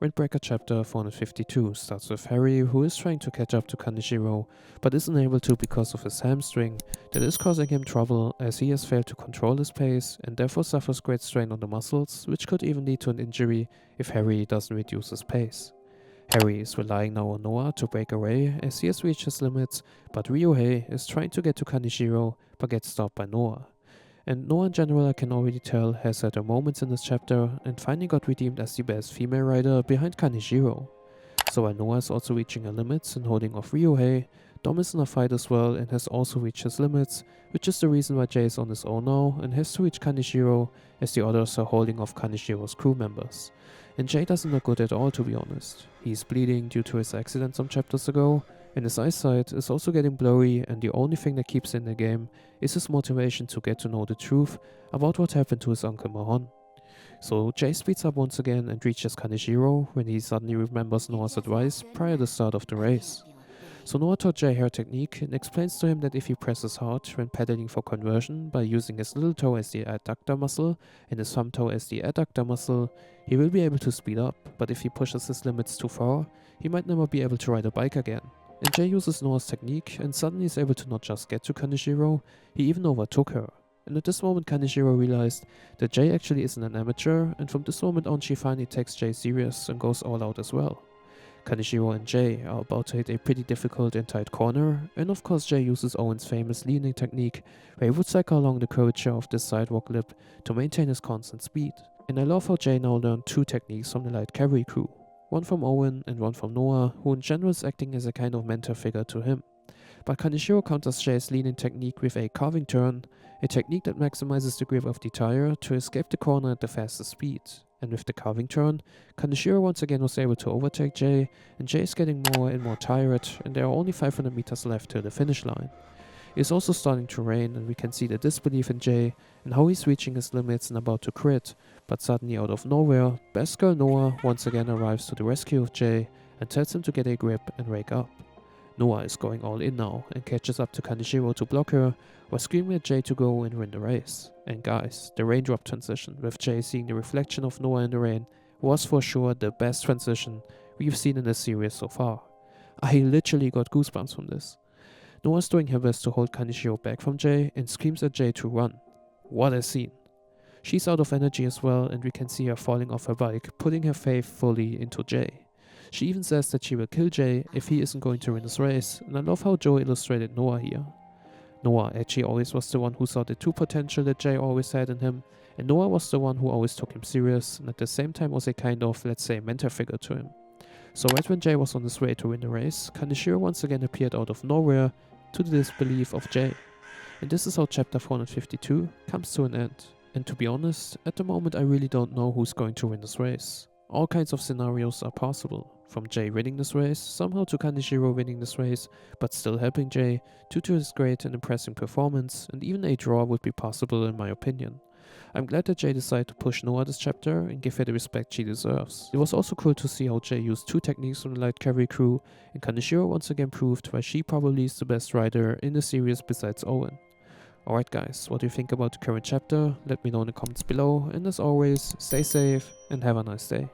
Windbreaker chapter 452 starts with Harry, who is trying to catch up to Kaneshiro, but isn't able to because of his hamstring that is causing him trouble as he has failed to control his pace and therefore suffers great strain on the muscles, which could even lead to an injury if Harry doesn't reduce his pace. Harry is relying now on Noah to break away as he has reached his limits, but Ryohei is trying to get to Kaneshiro but gets stopped by Noah. And Noah in general, I can already tell, has had her moments in this chapter and finally got redeemed as the best female rider behind Kaneshiro. So while Noah is also reaching her limits and holding off Ryohei, Dom is in a fight as well and has also reached his limits, which is the reason why Jay is on his own now and has to reach Kaneshiro as the others are holding off Kaneshiro's crew members. And Jay doesn't look good at all, to be honest. He's bleeding due to his accident some chapters ago, and his eyesight is also getting blurry, and the only thing that keeps in the game is his motivation to get to know the truth about what happened to his uncle Mahon. So Jay speeds up once again and reaches Kaneshiro when he suddenly remembers Noah's advice prior to the start of the race. So Noah taught Jay her technique and explains to him that if he presses hard when pedaling for conversion by using his little toe as the adductor muscle and his thumb toe as the adductor muscle, he will be able to speed up, but if he pushes his limits too far, he might never be able to ride a bike again. And Jay uses Noah's technique and suddenly is able to not just get to Kaneshiro, he even overtook her. And at this moment Kaneshiro realized that Jay actually isn't an amateur, and from this moment on she finally takes Jay serious and goes all out as well. Kaneshiro and Jay are about to hit a pretty difficult and tight corner, and of course Jay uses Owen's famous leaning technique, where he would cycle along the curvature of this sidewalk lip to maintain his constant speed. And I love how Jay now learned two techniques from the light cavalry crew, one from Owen and one from Noah, who in general is acting as a kind of mentor figure to him. But Kaneshiro counters Jay's leaning technique with a carving turn, a technique that maximizes the grip of the tire to escape the corner at the fastest speed. And with the carving turn, Kaneshiro once again was able to overtake Jay, and Jay is getting more and more tired, and there are only 500 meters left to the finish line. It is also starting to rain, and we can see the disbelief in Jay and how he's reaching his limits and about to crit, but suddenly out of nowhere, best girl Noah once again arrives to the rescue of Jay and tells him to get a grip and wake up. Noah is going all in now and catches up to Kaneshiro to block her while screaming at Jay to go and win the race. And guys, the raindrop transition with Jay seeing the reflection of Noah in the rain was for sure the best transition we've seen in this series so far. I literally got goosebumps from this. Noah's doing her best to hold Kaneshiro back from Jay and screams at Jay to run. What a scene. She's out of energy as well, and we can see her falling off her bike, putting her faith fully into Jay. She even says that she will kill Jay if he isn't going to win this race, and I love how Joe illustrated Noah here. Noah actually always was the one who saw the true potential that Jay always had in him, and Noah was the one who always took him serious and at the same time was a kind of, let's say, mentor figure to him. So right when Jay was on his way to win the race, Kaneshiro once again appeared out of nowhere to the disbelief of Jay. And this is how chapter 452 comes to an end. And to be honest, at the moment I really don't know who's going to win this race. All kinds of scenarios are possible, from Jay winning this race, somehow to Kaneshiro winning this race, but still helping Jay, due to his great and impressive performance, and even a draw would be possible in my opinion. I'm glad that Jay decided to push Noah this chapter and give her the respect she deserves. It was also cool to see how Jay used two techniques from the light cavalry crew, and Kaneshiro once again proved why she probably is the best rider in the series besides Owen. Alright guys, what do you think about the current chapter? Let me know in the comments below, and as always, stay safe and have a nice day.